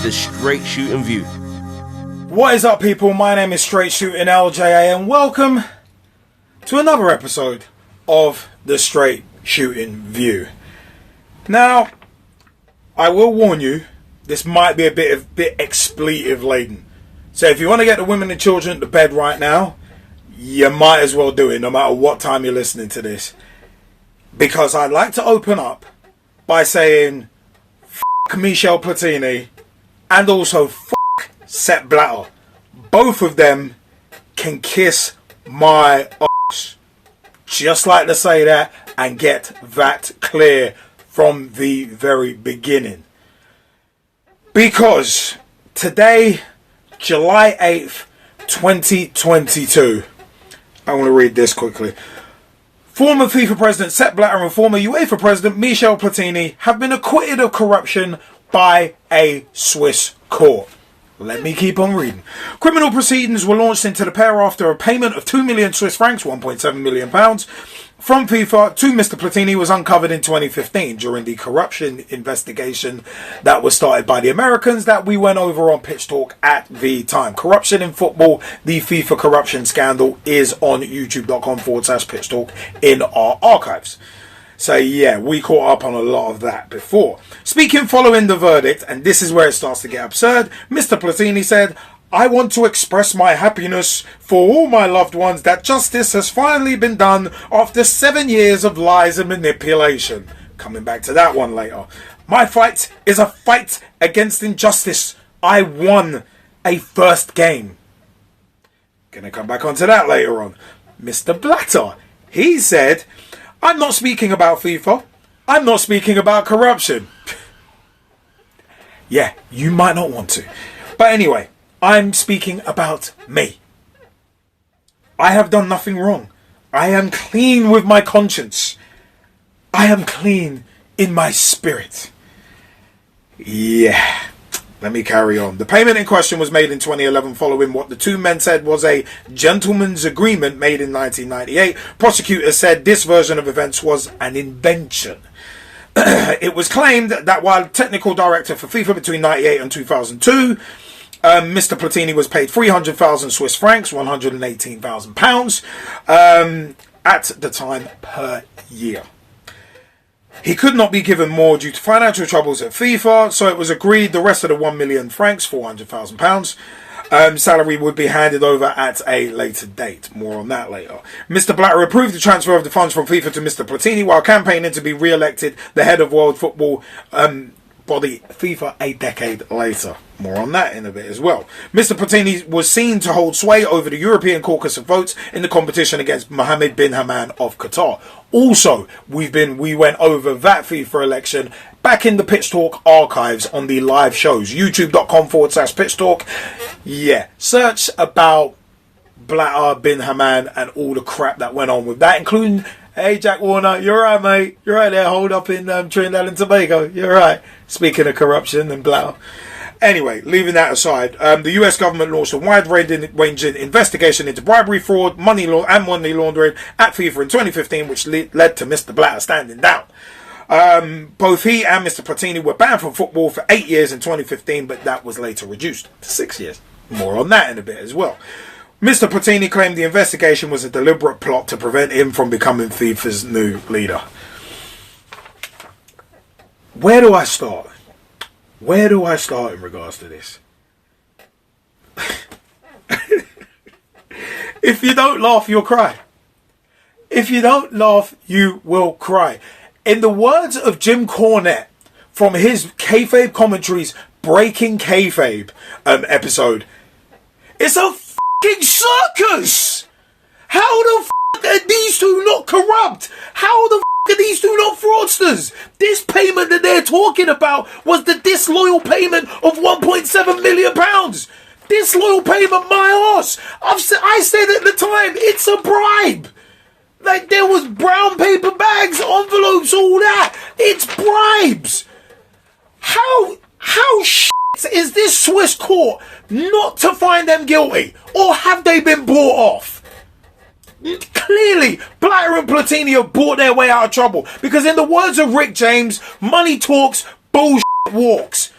the Straight Shootin View. What is up, people? My name is Straight Shootin LJA, and welcome to another episode of the Straight Shootin View. Now, I will warn you, this might be a bit expletive laden. So if you want to get the women and children to bed right now, you might as well do it, no matter what time you're listening to this. Because I'd like to open up by saying, f*** Michel Platini, and also f*** Sepp Blatter. Both of them can kiss my ass. Just like to say that and get that clear from the very beginning. Because today, July 8th, 2022, I want to read this quickly. Former FIFA President Sepp Blatter and former UEFA President Michel Platini have been acquitted of corruption by a Swiss court. Let me keep on reading. Criminal proceedings were launched into the pair after a payment of 2 million Swiss francs, £1.7 million, from FIFA to Mr. Platini was uncovered in 2015 during the corruption investigation that was started by the Americans that we went over on Pitch Talk at the time. Corruption in football, the FIFA corruption scandal, is on youtube.com/Pitch Talk in our archives. So yeah, we caught up on a lot of that before. Speaking following the verdict, and this is where it starts to get absurd, Mr. Platini said, "I want to express my happiness for all my loved ones that justice has finally been done after 7 years of lies and manipulation." Coming back to that one later. "My fight is a fight against injustice. I won a first game." Gonna come back onto that later on. Mr. Blatter, he said, "I'm not speaking about FIFA. I'm not speaking about corruption." Yeah, you might not want to. But anyway, I'm speaking about me. I have done nothing wrong. I am clean with my conscience. I am clean in my spirit. Yeah. Let me carry on. The payment in question was made in 2011 following what the two men said was a gentleman's agreement made in 1998. Prosecutors said this version of events was an invention. It was claimed that while technical director for FIFA between 1998 and 2002, Mr. Platini was paid 300,000 Swiss francs, £118,000 at the time per year. He could not be given more due to financial troubles at FIFA, so it was agreed the rest of the 1 million francs, £400,000, salary would be handed over at a later date. More on that later. Mr. Blatter approved the transfer of the funds from FIFA to Mr. Platini while campaigning to be re-elected the head of World Football body FIFA a decade later. More on that in a bit as well. Mr. Platini was seen to hold sway over the European caucus of votes in the competition against Mohammed bin Hammad of Qatar. Also, we went over that FIFA election back in the Pitch Talk archives on the live shows. youtube.com/Pitch Talk. Yeah, search about Blatter, bin Hammad, and all the crap that went on with that, including, hey, Jack Warner, you're right, mate. You're right there, hold up in Trinidad and Tobago. You're right. Speaking of corruption and Blatter. Anyway, leaving that aside, the US government launched a wide-ranging investigation into bribery, fraud, money laundering at FIFA in 2015, which led to Mr. Blatter standing down. Both he and Mr. Platini were banned from football for 8 years in 2015, but that was later reduced to 6 years. More on that in a bit as well. Mr. Platini claimed the investigation was a deliberate plot to prevent him from becoming FIFA's new leader. Where do I start? Where do I start in regards to this? If you don't laugh, you'll cry. If you don't laugh, you will cry. In the words of Jim Cornette from his kayfabe commentaries, Breaking Kayfabe episode, it's a fucking circus! How the fuck are these two not corrupt? How the fuck are these two not fraudsters? This payment that they're talking about was the disloyal payment of £1.7 million. Disloyal payment, my arse. I said at the time, it's a bribe. Like, there was brown paper bags, envelopes, all that. It's bribes. How shit is this Swiss court not to find them guilty? Or have they been bought off? Clearly, Blatter and Platini have bought their way out of trouble. Because in the words of Rick James, money talks, bullshit walks.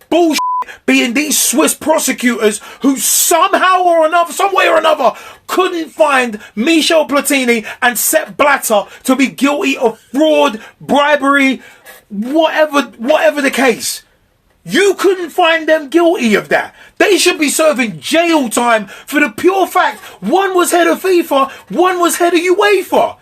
Bullshit being these Swiss prosecutors who somehow or another, some way or another, couldn't find Michel Platini and Sepp Blatter to be guilty of fraud, bribery, whatever the case. You couldn't find them guilty of that. They should be serving jail time for the pure fact one was head of FIFA, one was head of UEFA.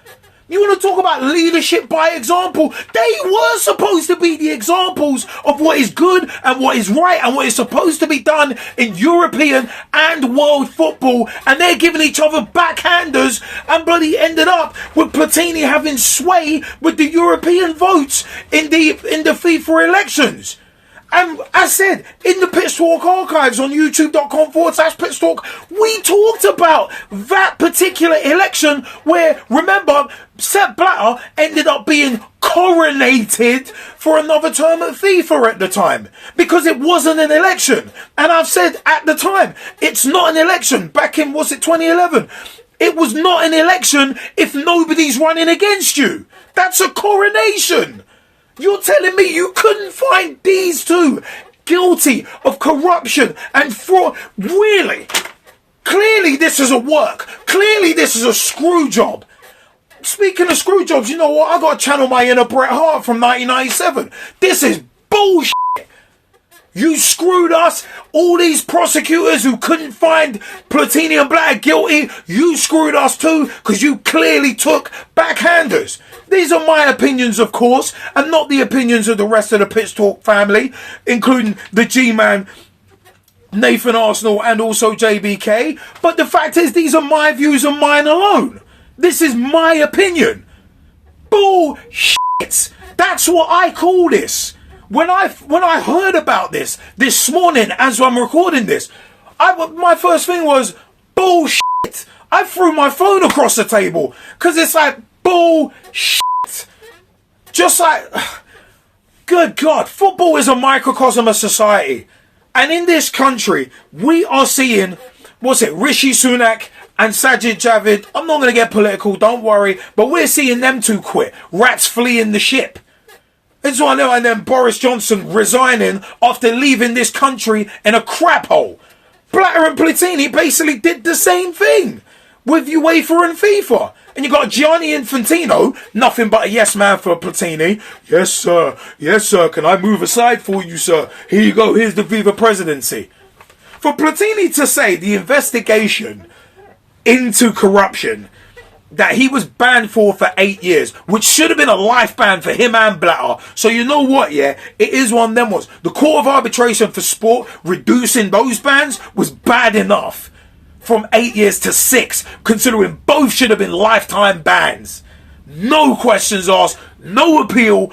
You want to talk about leadership by example? They were supposed to be the examples of what is good and what is right and what is supposed to be done in European and world football, and they're giving each other backhanders and bloody ended up with Platini having sway with the European votes in the FIFA elections. And I said, in the Pitch Talk archives on youtube.com/Pitch Talk, we talked about that particular election where, remember, Sepp Blatter ended up being coronated for another term at FIFA at the time because it wasn't an election. And I've said at the time, it's not an election. Back in, was it 2011? It was not an election if nobody's running against you. That's a coronation. You're telling me you couldn't find these two guilty of corruption and fraud? Really? Clearly this is a work. Clearly this is a screw job. Speaking of screw jobs, you know what? I got to channel my inner Bret Hart from 1997. This is bullshit. You screwed us. All these prosecutors who couldn't find Platini and Blatter guilty, you screwed us too because you clearly took backhanders. These are my opinions, of course, and not the opinions of the rest of the Pitch Talk family, including the G-Man, Nathan Arsenal, and also JBK. But the fact is, these are my views and mine alone. This is my opinion. Bullshit. That's what I call this. When I heard about this morning as I'm recording this, my first thing was bullshit. I threw my phone across the table because it's like bullshit. Just like, good God, football is a microcosm of society. And in this country, we are seeing, Rishi Sunak and Sajid Javid. I'm not going to get political, don't worry, but we're seeing them two quit. Rats fleeing the ship. It's one of them, and then Boris Johnson resigning after leaving this country in a crap hole. Blatter and Platini basically did the same thing with UEFA and FIFA. And you got Gianni Infantino, nothing but a yes man for Platini. Yes, sir. Yes, sir. Can I move aside for you, sir? Here you go. Here's the FIFA presidency. For Platini to say the investigation into corruption that he was banned for 8 years, which should have been a life ban for him and Blatter. So you know what, yeah? It is one of them ones. The Court of Arbitration for Sport reducing those bans was bad enough. From 8 years to 6, considering both should have been lifetime bans. No questions asked, no appeal,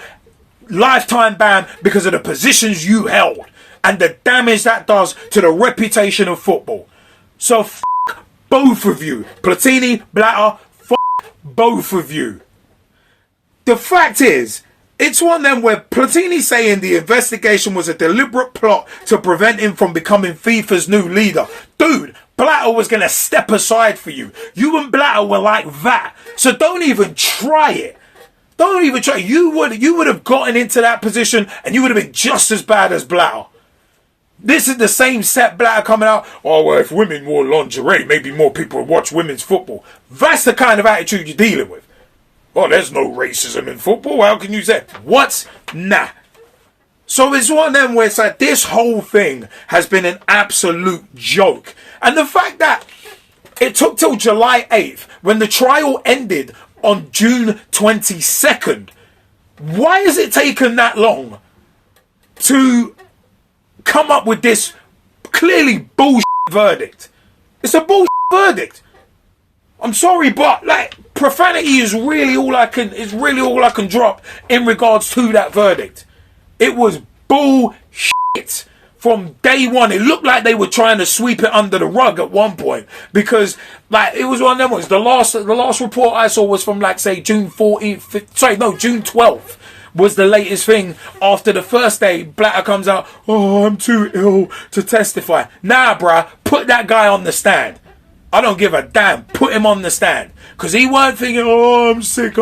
lifetime ban because of the positions you held and the damage that does to the reputation of football. So f*** both of you. Platini, Blatter, f*** both of you. The fact is, it's one of them where Platini saying the investigation was a deliberate plot to prevent him from becoming FIFA's new leader. Dude, Blatter was going to step aside for you. You and Blatter were like that. So don't even try it. Don't even try. You would have gotten into that position and you would have been just as bad as Blatter. This is the same Sepp Blatter coming out. Oh, well, if women wore lingerie, maybe more people would watch women's football. That's the kind of attitude you're dealing with. Oh, there's no racism in football. How can you say? What? Nah. So it's one of them where it's like this whole thing has been an absolute joke. And the fact that it took till July 8th when the trial ended on June 22nd. Why has it taken that long to come up with this clearly bullshit verdict? It's a bullshit verdict. I'm sorry, but like profanity is really all I can drop in regards to that verdict. It was bullshit from day one. It looked like they were trying to sweep it under the rug at one point because like it was one of them ones. The last report I saw was from like say June 14th. June 12th was the latest thing. After the first day, Blatter comes out. Oh, I'm too ill to testify. Nah, bruh, put that guy on the stand. I don't give a damn. Put him on the stand. Because he weren't thinking, oh, I'm sick.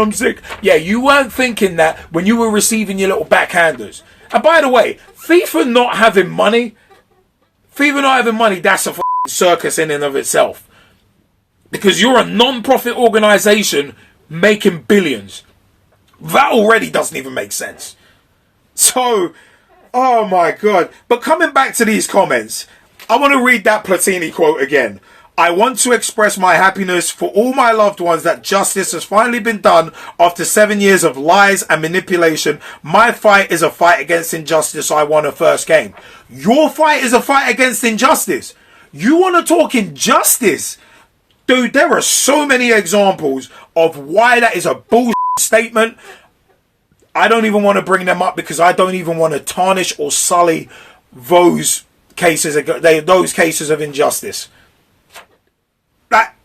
Yeah, you weren't thinking that when you were receiving your little backhanders. And by the way, FIFA not having money FIFA not having money, that's a circus in and of itself. Because you're a non-profit organisation making billions. That already doesn't even make sense. So, oh my God. But coming back to these comments, I want to read that Platini quote again. I want to express my happiness for all my loved ones that justice has finally been done after 7 years of lies and manipulation. My fight is a fight against injustice. I won a first game. Your fight is a fight against injustice. You want to talk injustice? Dude, there are so many examples of why that is a bullshit statement. I don't even want to bring them up because I don't even want to tarnish or sully those cases of injustice. That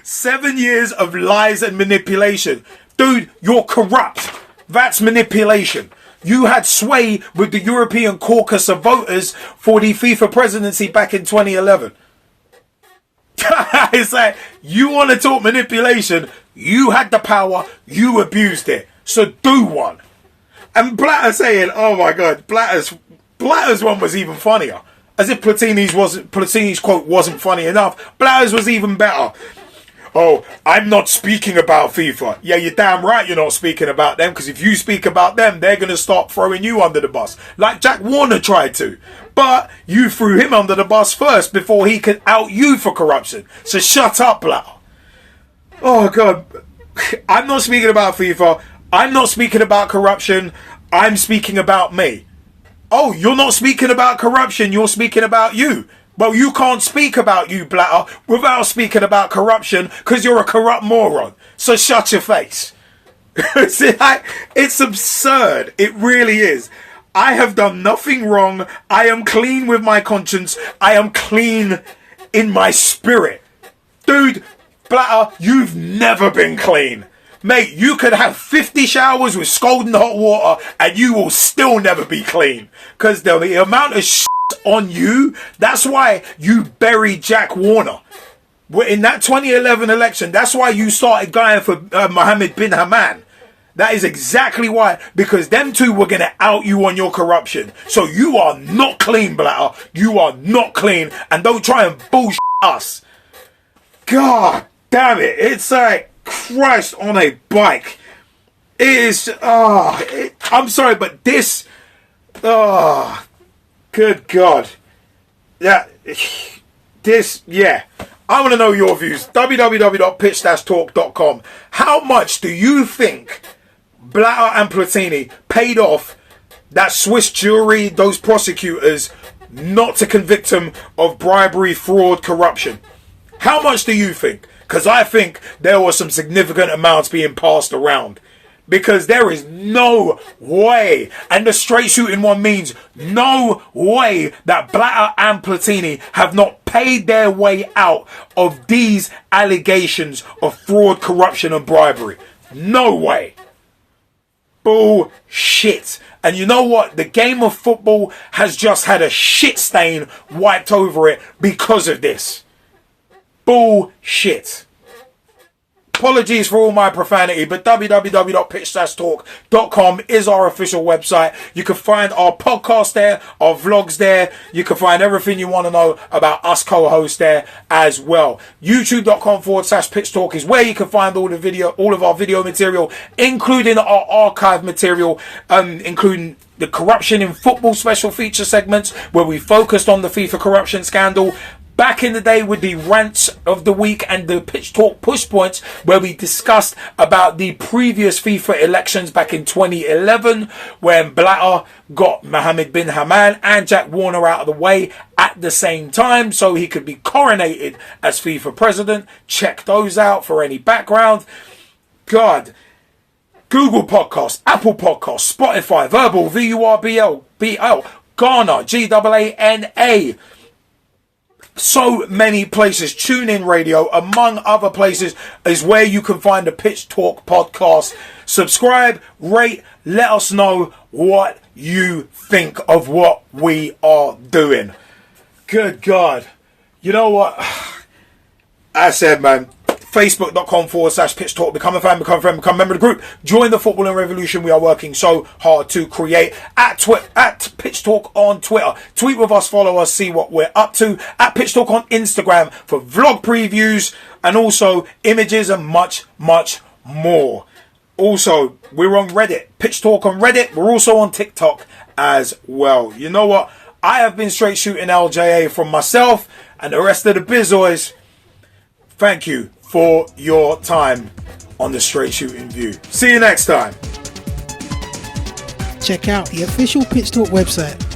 7 years of lies and manipulation. Dude, you're corrupt. That's manipulation. You had sway with the European caucus of voters for the FIFA presidency back in 2011. It's like, you want to talk manipulation, you had the power, you abused it. So do one. And Blatter saying, oh my God, Blatter's one was even funnier. As if Platini's quote wasn't funny enough. Blatter's was even better. Oh, I'm not speaking about FIFA. Yeah, you're damn right you're not speaking about them, because if you speak about them, they're going to start throwing you under the bus. Like Jack Warner tried to. But you threw him under the bus first before he could out you for corruption. So shut up, Blatter. Oh, God. I'm not speaking about FIFA. I'm not speaking about corruption. I'm speaking about me. Oh, you're not speaking about corruption. You're speaking about you. Well, you can't speak about you, Blatter, without speaking about corruption, because you're a corrupt moron. So shut your face. It's absurd. It really is. I have done nothing wrong. I am clean with my conscience. I am clean in my spirit. Dude, Blatter, you've never been clean. Mate, you could have 50 showers with scalding hot water and you will still never be clean. Because the amount of shit on you, that's why you buried Jack Warner. In that 2011 election, that's why you started going for Mohammed bin Haman. That is exactly why. Because them two were going to out you on your corruption. So you are not clean, Blatter. You are not clean. And don't try and bullshit us. God damn it. It's like Christ on a bike. It is, I'm sorry, but this, good God. Yeah, I want to know your views. www.pitch-talk.com. How much do you think Blatter and Platini paid off that Swiss jury, those prosecutors, not to convict him of bribery, fraud, corruption? How much do you think? Because I think there were some significant amounts being passed around. Because there is no way, and the straight shooting one means no way, that Blatter and Platini have not paid their way out of these allegations of fraud, corruption and bribery. No way. Bullshit. And you know what? The game of football has just had a shit stain wiped over it because of this. Bullshit. Apologies for all my profanity, but www.pitch-talk.com is our official website. You can find our podcast there, our vlogs there. You can find everything you want to know about us co-hosts there as well. YouTube.com/pitch-talk is where you can find all of our video material, including our archive material, including the corruption in football special feature segments where we focused on the FIFA corruption scandal. Back in the day with the rants of the week and the pitch talk push points where we discussed about the previous FIFA elections back in 2011 when Blatter got Mohammed bin Haman and Jack Warner out of the way at the same time so he could be coronated as FIFA president. Check those out for any background. God. Google Podcasts, Apple Podcasts, Spotify, Verbal, VURBL, Ghana, GAANA. So many places. TuneIn Radio, among other places, is where you can find the Pitch Talk podcast. Subscribe, rate, let us know what you think of what we are doing. Good God. You know what? I said, man, Facebook.com/Pitch Talk. Become a fan, become a friend, become a member of the group. Join the footballing revolution we are working so hard to create. At Pitch Talk on Twitter. Tweet with us, follow us, see what we're up to. At Pitch Talk on Instagram for vlog previews and also images and much, much more. Also, we're on Reddit. Pitch Talk on Reddit. We're also on TikTok as well. You know what? I have been Straight Shootin LJA from myself and the rest of the Bizoys. Thank you for your time on the Straight Shootin View. See you next time. Check out the official Pitch Talk website